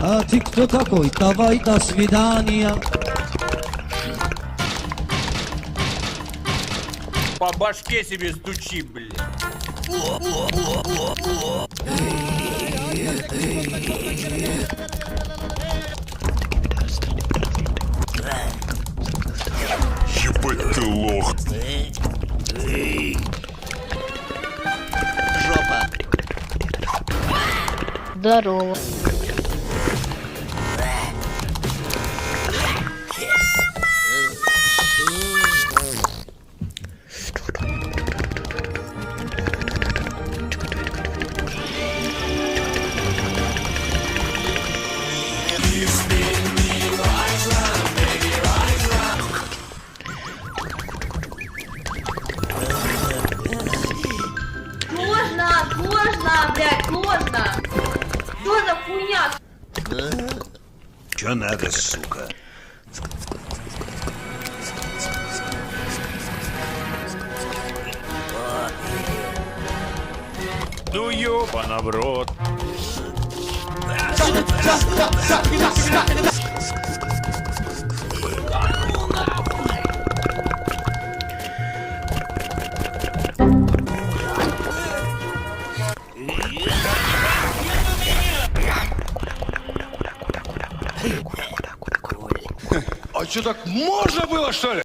А ты кто такой? Давай, до свидания. По башке себе стучи, блядь. Ебать ты лох. Жопа. Здорово. Сложно, блядь, сложно. Что за хуйня? Чё надо, сука? Ну ёбана в рот. А чё так можно было, что ли?